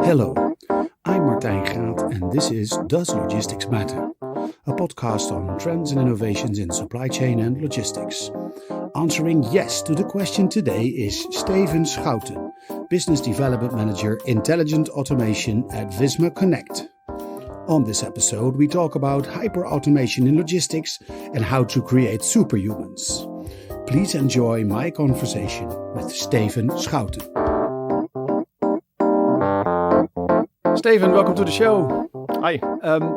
Hello, I'm Martijn Graat and this is Does Logistics Matter? A podcast on trends and innovations in supply chain and logistics. Answering yes to the question today is Steven Schouten, Business Development Manager, Intelligent Automation at Visma Connect. On this episode, we talk about hyper-automation in logistics and how to create superhumans. Please enjoy my conversation with Steven Schouten. Steven, welcome to the show. Hi.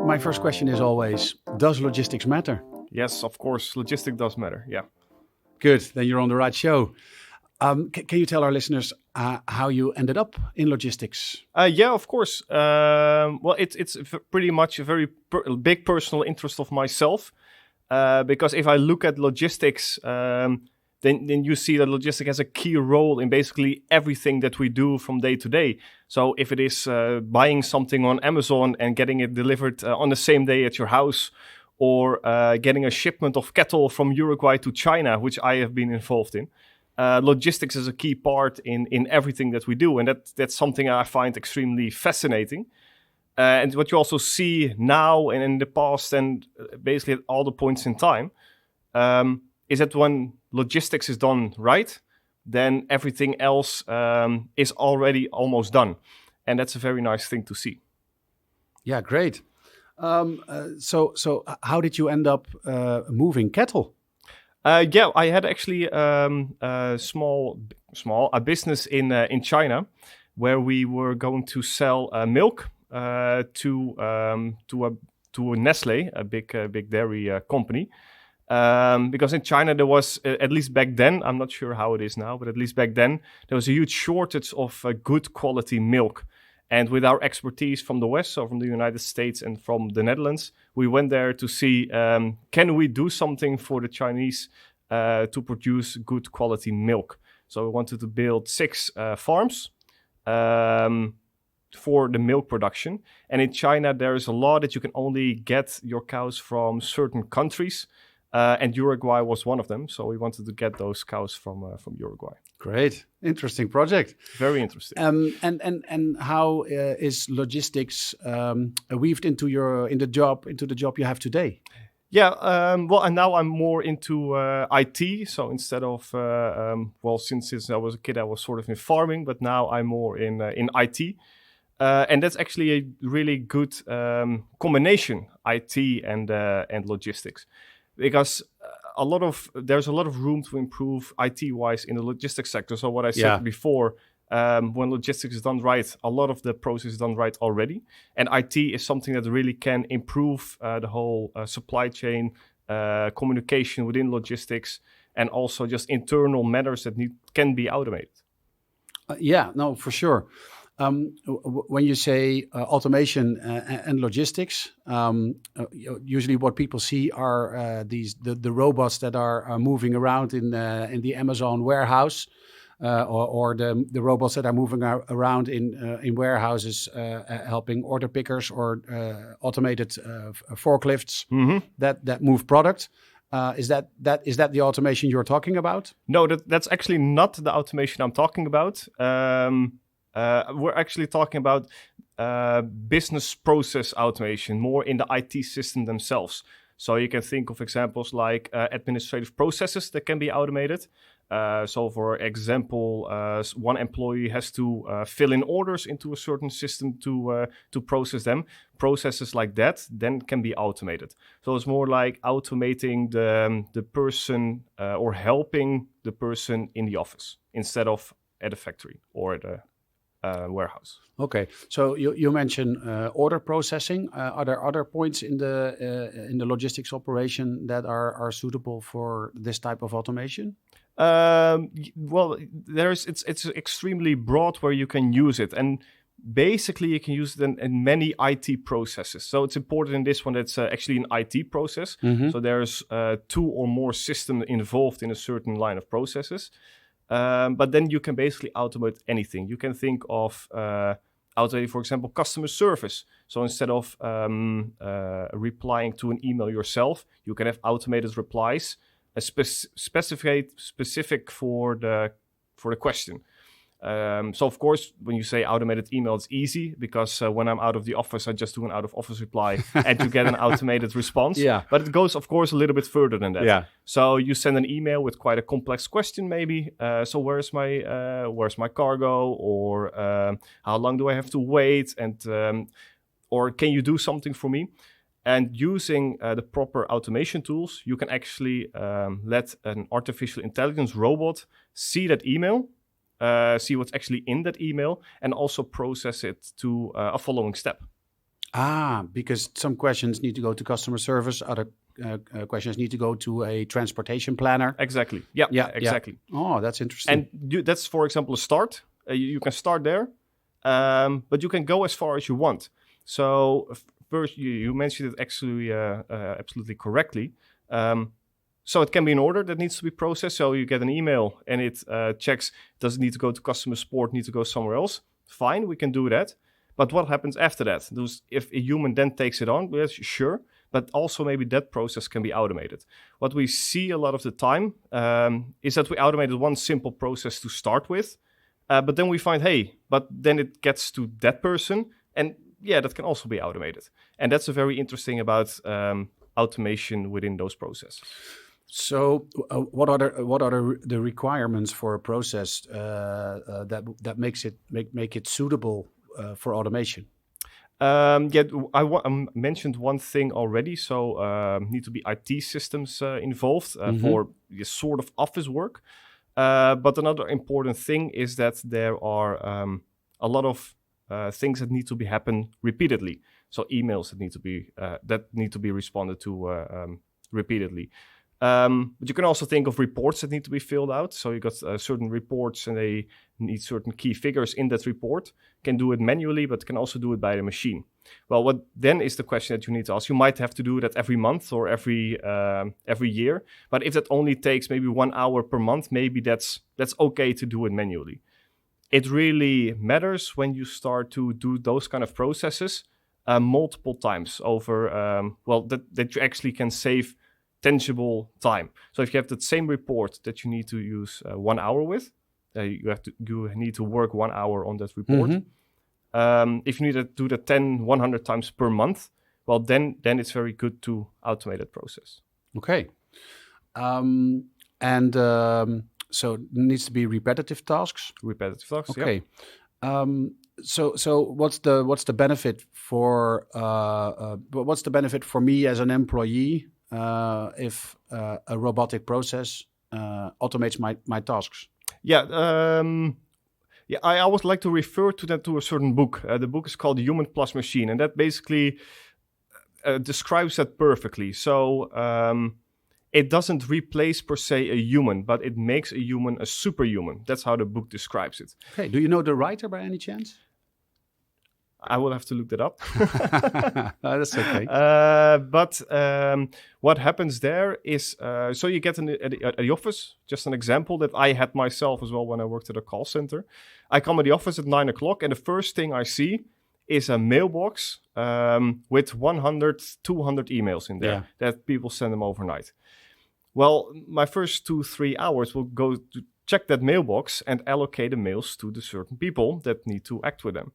My first question is always, does logistics matter? Yes, of course, logistics does matter, yeah. Good, then you're on the right show. Can you tell our listeners how you ended up in logistics? Yeah, of course. Well, it's pretty much a very big personal interest of myself. Because if I look at logistics, then you see that logistics has a key role in basically everything that we do from day to day. So if it is buying something on Amazon and getting it delivered on the same day at your house, or getting a shipment of cattle from Uruguay to China, which I have been involved in, logistics is a key part in everything that we do. And that's something I find extremely fascinating. And what you also see now and in the past and basically at all the points in time, is that when logistics is done right, then everything else is already almost done. And that's a very nice thing to see. Yeah, great. So how did you end up moving cattle? Yeah, I had actually a business in China where we were going to sell milk to a Nestle, a big dairy company. Because in China there was, at least back then, I'm not sure how it is now, but at least back then, there was a huge shortage of good quality milk. And with our expertise from the West, so from the United States and from the Netherlands, we went there to see, can we do something for the Chinese to produce good quality milk? So we wanted to build 6 farms for the milk production. And in China, there is a law that you can only get your cows from certain countries. And Uruguay was one of them. So we wanted to get those cows from Uruguay. Great. Interesting project. Very interesting. And how is logistics weaved into the job you have today? Yeah, well, and now I'm more into IT. So instead of, since I was a kid, I was sort of in farming, but now I'm more in IT. And that's actually a really good combination, IT and logistics. Because there's a lot of room to improve IT-wise in the logistics sector. So what I said before, when logistics is done right, a lot of the process is done right already. And IT is something that really can improve the whole supply chain, communication within logistics, and also just internal matters that can be automated. For sure. When you say automation and logistics, usually what people see are the robots that are moving around in the Amazon warehouse, or the robots that are moving around in warehouses, helping order pickers or automated forklifts that move product. Is that the automation you're talking about? No, that's actually not the automation I'm talking about. We're actually talking about business process automation, more in the IT system themselves. So you can think of examples like administrative processes that can be automated. So for example, one employee has to fill in orders into a certain system to process them. Processes like that then can be automated. So it's more like automating the person or helping the person in the office instead of at a factory or at a warehouse. Okay, so you mentioned order processing. Are there other points in the logistics operation that are suitable for this type of automation? Well, it's extremely broad where you can use it, and basically you can use it in many IT processes. So it's important in this one that's actually an IT process. Mm-hmm. So there's 2 or more systems involved in a certain line of processes. But then you can basically automate anything. You can think of automating, for example, customer service. So instead of replying to an email yourself, you can have automated replies, specific for the question. So of course, when you say automated email, it's easy because when I'm out of the office, I just do an out of office reply and you get an automated response. Yeah. But it goes, of course, a little bit further than that. Yeah. So you send an email with quite a complex question, maybe. So where's my cargo, or how long do I have to wait, and or can you do something for me? And using the proper automation tools, you can actually let an artificial intelligence robot see that email, see what's actually in that email, and also process it to a following step. Because some questions need to go to customer service, other questions need to go to a transportation planner. Exactly. Yeah, exactly. Yeah. Oh, that's interesting. And that's, for example, a start. You can start there, but you can go as far as you want. So first, you mentioned it actually absolutely correctly. So it can be an order that needs to be processed. So you get an email and it checks, does it need to go to customer support, need to go somewhere else? Fine, we can do that. But what happens after that? If a human then takes it on, yes, sure. But also maybe that process can be automated. What we see a lot of the time is that we automated one simple process to start with. But then we find, hey, but then it gets to that person. And yeah, that can also be automated. And that's a very interesting about automation within those processes. So, what are the requirements for a process that make it suitable for automation? I mentioned one thing already. So, need to be IT systems involved for this sort of office work. But another important thing is that there are a lot of things that need to be happen repeatedly. So emails that need to be responded to repeatedly. But you can also think of reports that need to be filled out. So you got certain reports and they need certain key figures in that report. Can do it manually, but can also do it by the machine. Well, what then is the question that you need to ask? You might have to do that every month or every year. But if that only takes maybe 1 hour per month, maybe that's okay to do it manually. It really matters when you start to do those kind of processes multiple times over, that you actually can save tangible time. So if you have that same report that you need to use 1 hour with, you need to work 1 hour on that report. If you need to do that 100 times per month, well, then it's very good to automate that process. Okay. So it needs to be repetitive tasks. Okay. Yeah. So what's the benefit for me as an employee if a robotic process automates my tasks? Yeah. I always like to refer to a certain book. The book is called Human Plus Machine, and that basically describes that perfectly. So it doesn't replace per se a human, but it makes a human a superhuman. That's how the book describes it. Okay. Do you know the writer by any chance? I will have to look that up. No, that's okay. But what happens there is, so you get at the office, just an example that I had myself as well when I worked at a call center. I come at the office at 9 o'clock and the first thing I see is a mailbox with 100, 200 emails in there that people send them overnight. Well, my first 2-3 hours will go to check that mailbox and allocate the mails to the certain people that need to act with them.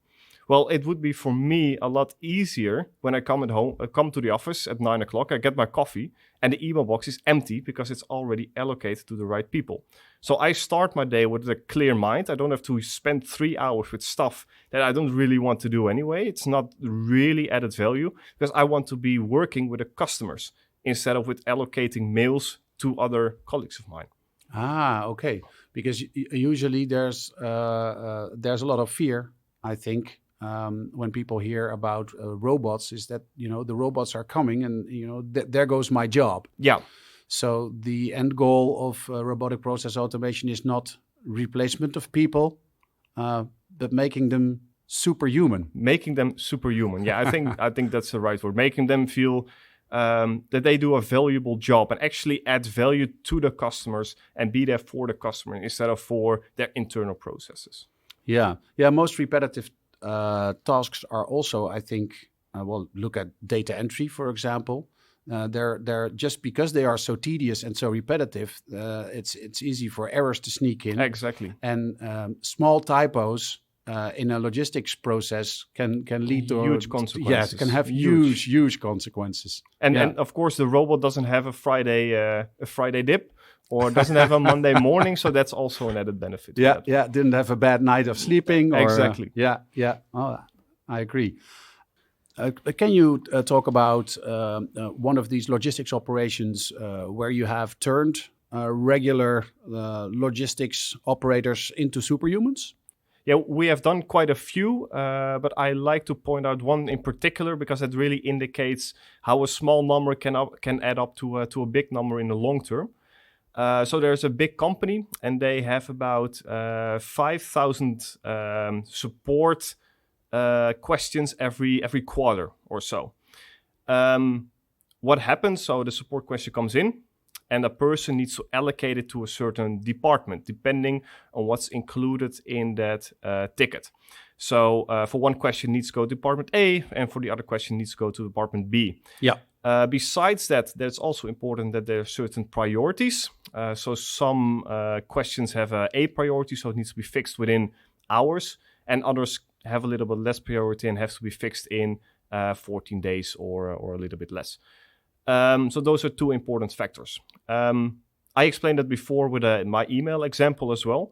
Well, it would be for me a lot easier when I come to the office at 9 o'clock, I get my coffee, and the email box is empty because it's already allocated to the right people. So I start my day with a clear mind. I don't have to spend 3 hours with stuff that I don't really want to do anyway. It's not really added value because I want to be working with the customers instead of with allocating mails to other colleagues of mine. Okay. Because usually there's a lot of fear, I think, when people hear about robots, is that, the robots are coming and, there goes my job. Yeah. So the end goal of robotic process automation is not replacement of people, but making them superhuman. Making them superhuman. Yeah, I think that's the right word. Making them feel that they do a valuable job and actually add value to the customers and be there for the customer instead of for their internal processes. Yeah. Most repetitive tasks are also, I think, look at data entry, for example. they're just because they are so tedious and so repetitive. It's easy for errors to sneak in. Exactly. And small typos in a logistics process can lead to huge consequences. Yes, it can have huge consequences. And of course, the robot doesn't have a Friday dip, or doesn't have a Monday morning, so that's also an added benefit. Yeah, didn't have a bad night of sleeping. Or, exactly. Yeah. Oh, I agree. Can you talk about one of these logistics operations where you have turned regular logistics operators into superhumans? Yeah, we have done quite a few, but I like to point out one in particular because it really indicates how a small number can add up to a big number in the long term. So there's a big company, and they have about 5,000 support questions every quarter or so. What happens? So the support question comes in, and a person needs to allocate it to a certain department, depending on what's included in that ticket. So for one question needs to go to department A, and for the other question needs to go to department B. Yeah. Besides that, it's also important that there are certain priorities. So some questions have a priority, so it needs to be fixed within hours, and others have a little bit less priority and have to be fixed in 14 days or a little bit less. So those are two important factors. I explained that before with my email example as well.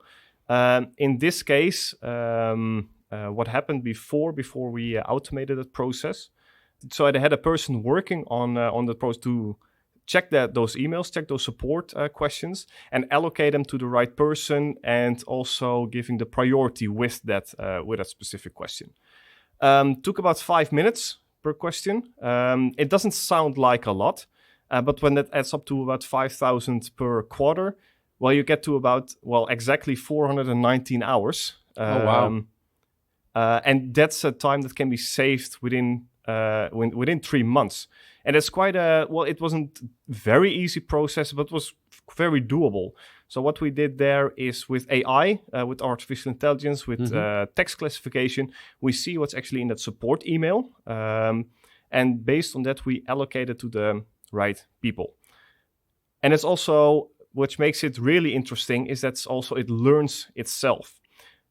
In this case, what happened before we automated that process? So I had a person working on the process to check those emails, check those support questions, and allocate them to the right person, and also giving the priority with that specific question. Took about 5 minutes per question. It doesn't sound like a lot, but when that adds up to about 5,000 per quarter, well, you get to about exactly 419 hours. Oh wow! And that's a time that can be saved within 3 months. And it's quite it wasn't very easy process, but was very doable. So what we did there is with AI, with artificial intelligence, with text classification, we see what's actually in that support email. And based on that, we allocate it to the right people. And it's also, which makes it really interesting, is that also it learns itself.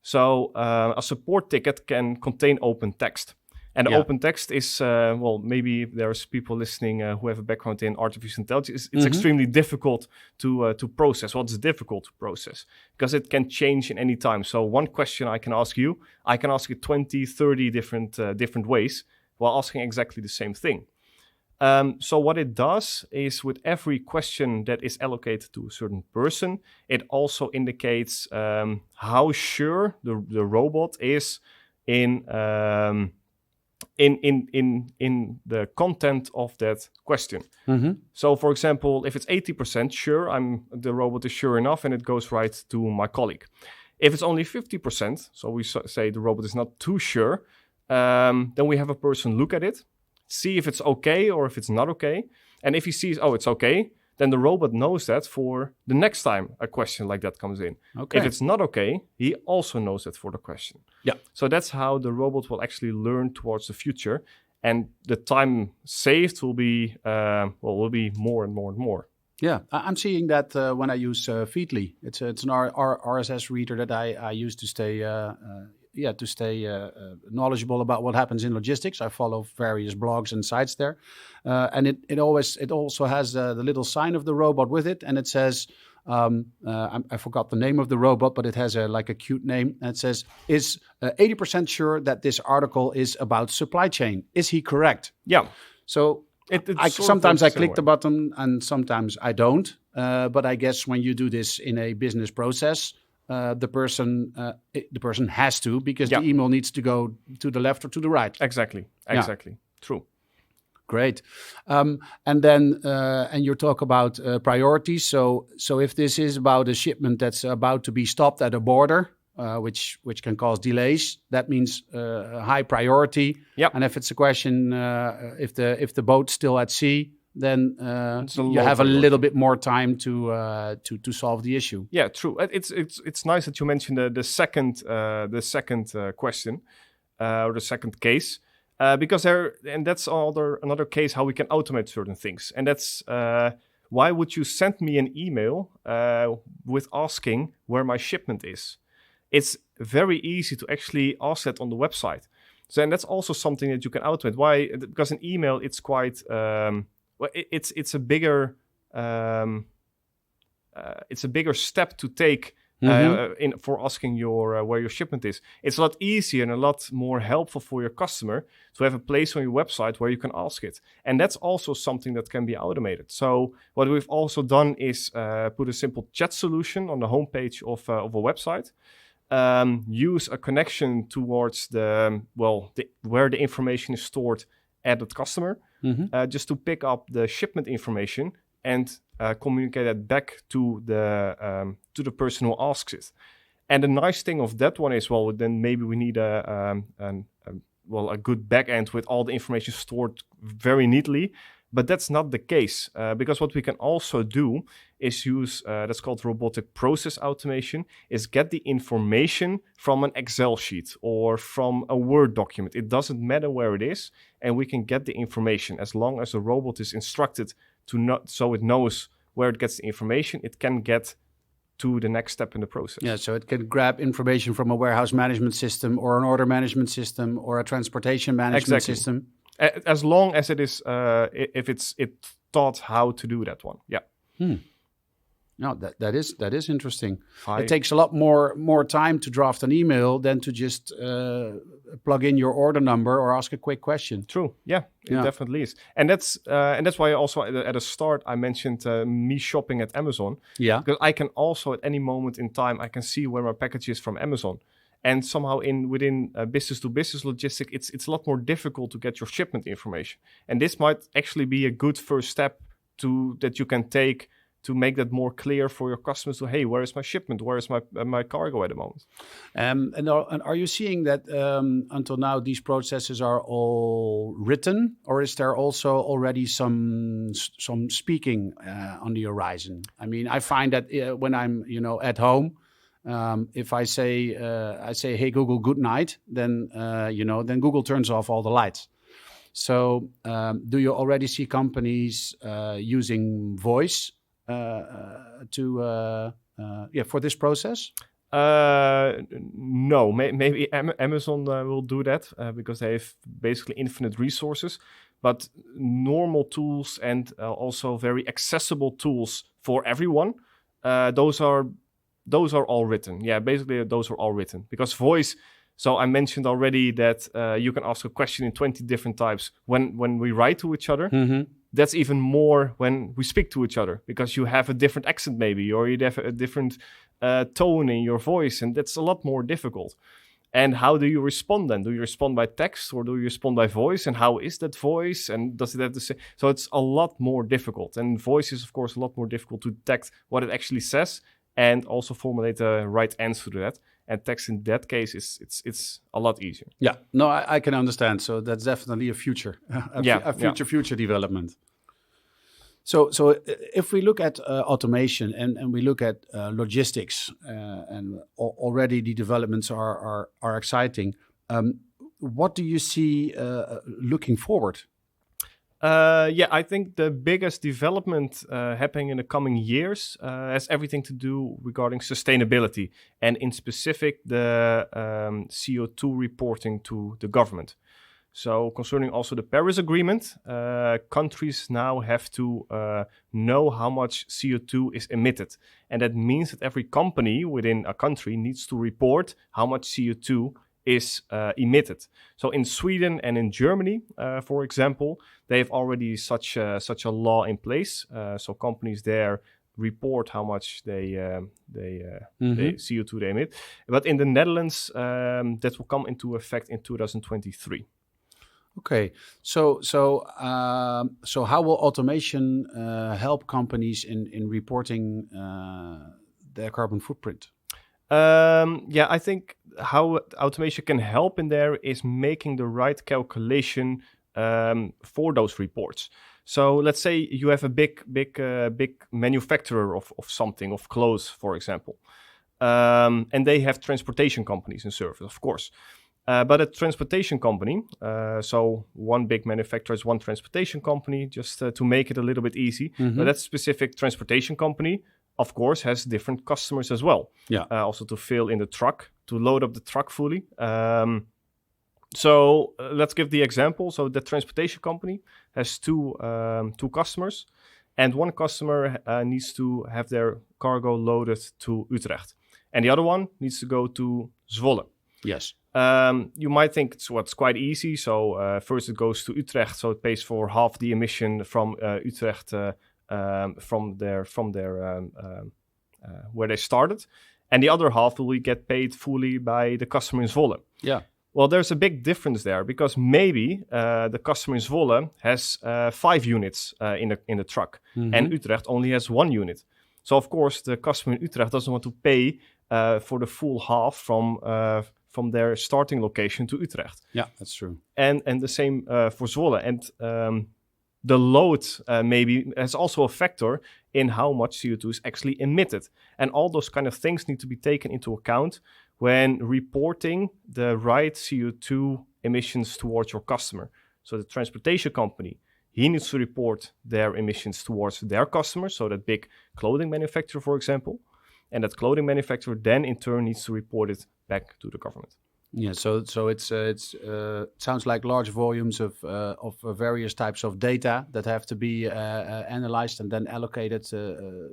So a support ticket can contain open text. And open text is, maybe there's people listening who have a background in artificial intelligence. It's extremely difficult to process. Well, it's difficult to process because it can change in any time. So one question I can ask you 20, 30 different ways while asking exactly the same thing. So what it does is with every question that is allocated to a certain person, it also indicates how sure the robot is in the content of that question. So for example, if it's 80% sure, the robot is sure enough and it goes right to my colleague. If it's only 50%, so we say the robot is not too sure, then we have a person look at it, see if it's okay or if it's not okay. And if he sees, it's okay, then the robot knows that for the next time a question like that comes in. Okay. If it's not okay, he also knows that for the question. Yeah. So that's how the robot will actually learn towards the future, and the time saved will be more and more and more. Yeah, I'm seeing that when I use Feedly. It's an RSS reader that I use to stay knowledgeable about what happens in logistics. I follow various blogs and sites there, and it also has the little sign of the robot with it, and it says, I forgot the name of the robot, but it has a cute name, and it says, "Is 80% sure that this article is about supply chain? Is he correct?" Yeah. So sometimes I click the button and sometimes I don't. But I guess when you do this in a business process, the person has to, because the email needs to go to the left or to the right. Exactly. True. Great. And then you talk about priorities. So if this is about a shipment that's about to be stopped at a border, which can cause delays, that means high priority. Yep. And if it's a question, if the boat's still at sea, then you have a little bit more time to solve the issue. Yeah, true. It's nice that you mentioned the second question or the second case. Because that's another case how we can automate certain things. And that's why would you send me an email with asking where my shipment is? It's very easy to actually ask that on the website. So, and that's also something that you can automate. Why? Because an email, it's quite it's a bigger step to take for asking where your shipment is. It's a lot easier and a lot more helpful for your customer to have a place on your website where you can ask it. And that's also something that can be automated. So what we've also done is put a simple chat solution on the homepage of a website. Use a connection towards where the information is stored at the customer, just to pick up the shipment information and communicate that back to the person who asks it. And the nice thing of that one is, then maybe we need a good backend with all the information stored very neatly. But that's not the case, because what we can also do is use, that's called robotic process automation, is get the information from an Excel sheet or from a Word document. It doesn't matter where it is, and we can get the information. As long as the robot is instructed so it knows where it gets the information, it can get to the next step in the process. Yeah, so it can grab information from a warehouse management system or an order management system or a transportation management system. As long as it is, if it's taught how to do that one, yeah. No, that is interesting. It takes a lot more time to draft an email than to just plug in your order number or ask a quick question. True, yeah, it definitely is, and that's why also at the start I mentioned me shopping at Amazon. Yeah, because I can also at any moment in time I can see where my package is from Amazon. And somehow within business-to-business logistics, it's a lot more difficult to get your shipment information. And this might actually be a good first step that you can take to make that more clear for your customers. So, hey, where is my shipment? Where is my cargo at the moment? And are you seeing that until now these processes are all written, or is there also already some speaking on the horizon? I mean, I find that when I'm at home. If I say, hey, Google, good night, then Google turns off all the lights. So do you already see companies using voice for this process? No, maybe Amazon will do that because they have basically infinite resources. But normal tools and also very accessible tools for everyone, those are all written. Yeah, basically those are all written. Because voice, so I mentioned already that you can ask a question in 20 different types. When we write to each other, that's even more when we speak to each other. Because you have a different accent maybe, or you have a different tone in your voice. And that's a lot more difficult. And how do you respond then? Do you respond by text or do you respond by voice? And how is that voice? And does it have to say? So it's a lot more difficult. And voice is, of course, a lot more difficult to detect what it actually says and also formulate the right answer to that. And text in that case it's a lot easier. Yeah, no, I can understand. So that's definitely a future development. So if we look at automation and we look at logistics, and already the developments are exciting. What do you see looking forward? I think the biggest development happening in the coming years has everything to do regarding sustainability, and in specific the CO2 reporting to the government. So concerning also the Paris Agreement, countries now have to know how much CO2 is emitted. And that means that every company within a country needs to report how much CO2 is emitted. So in Sweden and in Germany, for example, they have already such a law in place. So companies there report how much they CO2 they emit. But in the Netherlands, that will come into effect in 2023. Okay, so how will automation help companies in reporting their carbon footprint? I think how automation can help in there is making the right calculation for those reports. So let's say you have a big manufacturer of something, of clothes, for example, and they have transportation companies in service, of course. But a transportation company, so one big manufacturer is one transportation company, just to make it a little bit easy. But that specific transportation company, of course, has different customers as well. Yeah. Also to fill in the truck, to load up the truck fully. So let's give the example. So the transportation company has two customers, and one customer needs to have their cargo loaded to Utrecht, and the other one needs to go to Zwolle. Yes. You might think it's quite easy. So first it goes to Utrecht, so it pays for half the emission from Utrecht from their where they started, and the other half will get paid fully by the customer in Zwolle. Yeah. Well, there's a big difference there because maybe the customer in Zwolle has 5 units in the truck, and Utrecht only has 1 unit. So of course the customer in Utrecht doesn't want to pay for the full half from their starting location to Utrecht. Yeah, that's true. And the same for Zwolle. And the load maybe has also a factor in how much CO2 is actually emitted. And all those kind of things need to be taken into account when reporting the right CO2 emissions towards your customer. So the transportation company, he needs to report their emissions towards their customers, so that big clothing manufacturer, for example. And that clothing manufacturer then in turn needs to report it back to the government. Yeah, so it sounds like large volumes of various types of data that have to be analyzed and then allocated to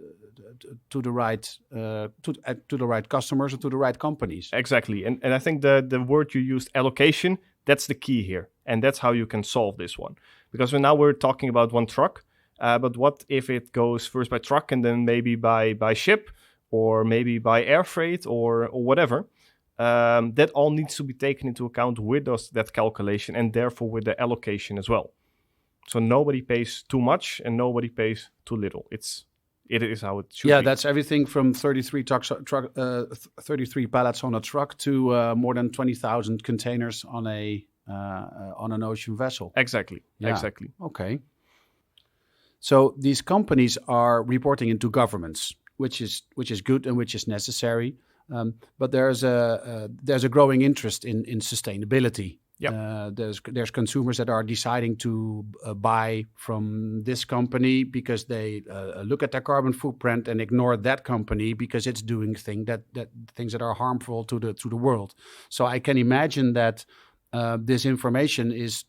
the right customers and to the right companies. Exactly, and I think the word you used, allocation, that's the key here, and that's how you can solve this one. Because now we're talking about one truck, but what if it goes first by truck and then maybe by ship, or maybe by air freight or whatever? That all needs to be taken into account with that calculation and therefore with the allocation as well. So nobody pays too much and nobody pays too little. It is how it should be. Yeah, that's everything from 33 pallets on a truck to more than 20,000 containers on an ocean vessel. Exactly. Yeah. Exactly. Okay. So these companies are reporting into governments, which is good and which is necessary. But there's a growing interest in sustainability. Yep. There's consumers that are deciding to buy from this company because they look at their carbon footprint and ignore that company because it's doing things that are harmful to the world. So I can imagine that this information is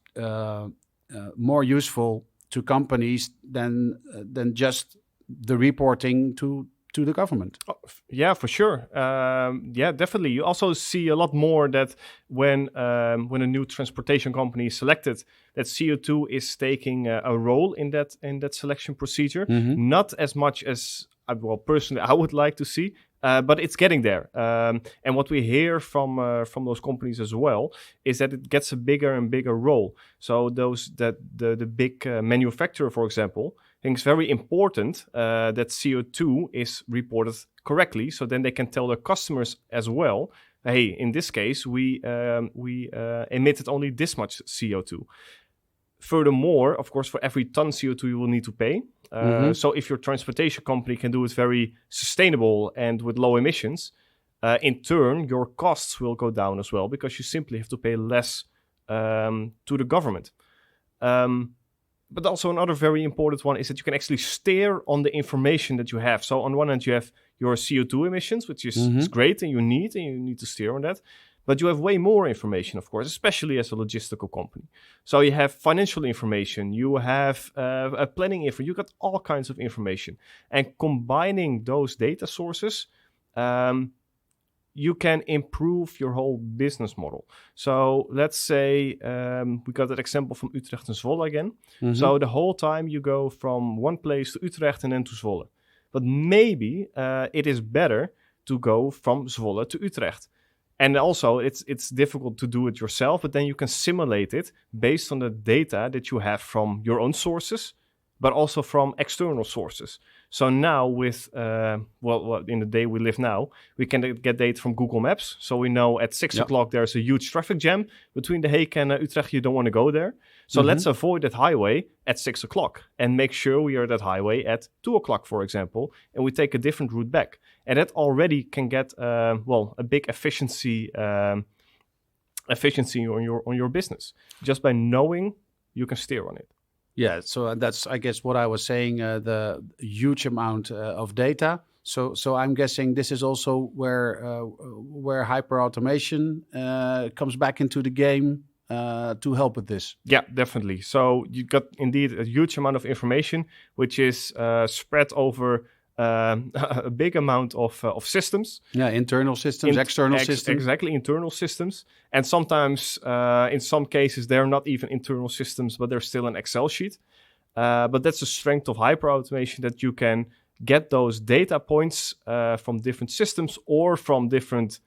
more useful to companies than just the reporting to the government. Oh, yeah, for sure. Yeah, definitely. You also see a lot more that when a new transportation company is selected, that CO2 is taking a role in that selection procedure. Mm-hmm. Not as much as personally I would like to see, but it's getting there. And what we hear from those companies as well is that it gets a bigger and bigger role. So the big manufacturer, for example, thinks very important that CO2 is reported correctly, so then they can tell their customers as well, hey, in this case, we emitted only this much CO2. Furthermore, of course, for every ton CO2 you will need to pay. So if your transportation company can do it very sustainable and with low emissions, in turn, your costs will go down as well because you simply have to pay less to the government. But also another very important one is that you can actually steer on the information that you have. So on one hand, you have your CO2 emissions, which is great and you need to steer on that. But you have way more information, of course, especially as a logistical company. So you have financial information, you have a planning info, you got all kinds of information. And combining those data sources, you can improve your whole business model. So let's say we got that example from Utrecht and Zwolle again. Mm-hmm. So the whole time you go from one place to Utrecht and then to Zwolle. But maybe it is better to go from Zwolle to Utrecht. And also it's difficult to do it yourself, but then you can simulate it based on the data that you have from your own sources, but also from external sources. So now with, in the day we live now, we can get data from Google Maps. So we know at 6 o'clock there's a huge traffic jam between The Hague and Utrecht. You don't want to go there. So let's avoid that highway at 6 o'clock and make sure we are at that highway at 2 o'clock, for example, and we take a different route back. And that already can get, a big efficiency efficiency on your business. Just by knowing, you can steer on it. Yeah, so that's, I guess, what I was saying, the huge amount of data. So I'm guessing this is also where hyper-automation comes back into the game to help with this. Yeah, definitely. So you got indeed a huge amount of information, which is spread over a big amount of systems. Yeah, internal systems, external systems. Exactly, internal systems. And sometimes, in some cases, they're not even internal systems, but they're still an Excel sheet. But that's the strength of hyper-automation, that you can get those data points from different systems or from different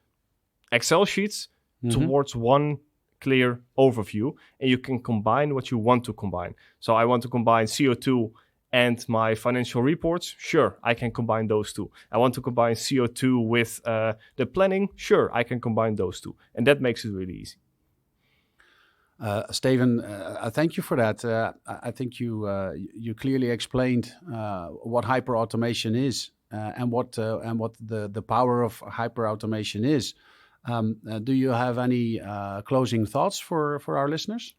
Excel sheets towards one clear overview, and you can combine what you want to combine. So I want to combine CO2 and my financial reports. Sure, I can combine those two. I want to combine CO2 with the planning. Sure, I can combine those two. And that makes it really easy. Steven, thank you for that. I think you clearly explained what hyper-automation is and what the power of hyper-automation is. Do you have any closing thoughts for our listeners?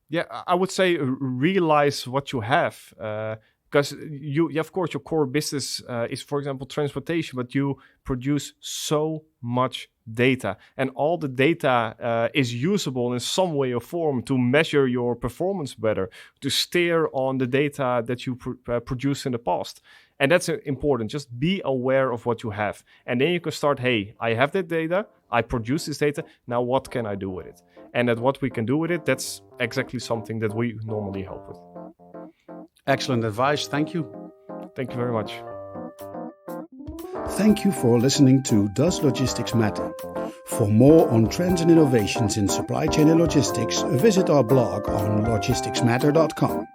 Yeah, I would say realize what you have. Because of course, your core business is, for example, transportation, but you produce so much data. And all the data is usable in some way or form to measure your performance better, to steer on the data that you produced in the past. And that's important. Just be aware of what you have. And then you can start, hey, I have that data. I produce this data. Now what can I do with it? And that what we can do with it, that's exactly something that we normally help with. Excellent advice. Thank you. Thank you very much. Thank you for listening to Does Logistics Matter? For more on trends and innovations in supply chain and logistics, visit our blog on logisticsmatter.com.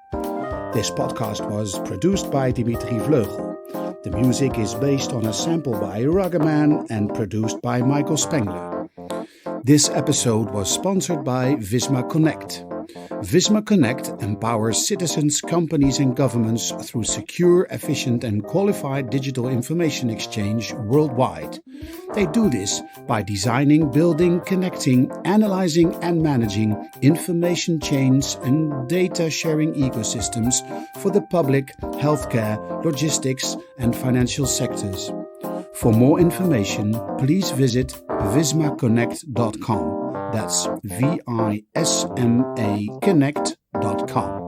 This podcast was produced by Dimitri Vleugel. The music is based on a sample by Ruggerman and produced by Michael Spengler. This episode was sponsored by Visma Connect. Visma Connect empowers citizens, companies and governments through secure, efficient and qualified digital information exchange worldwide. They do this by designing, building, connecting, analyzing and managing information chains and data sharing ecosystems for the public, healthcare, logistics and financial sectors. For more information, please visit vismaconnect.com. That's VISMA Connect.com.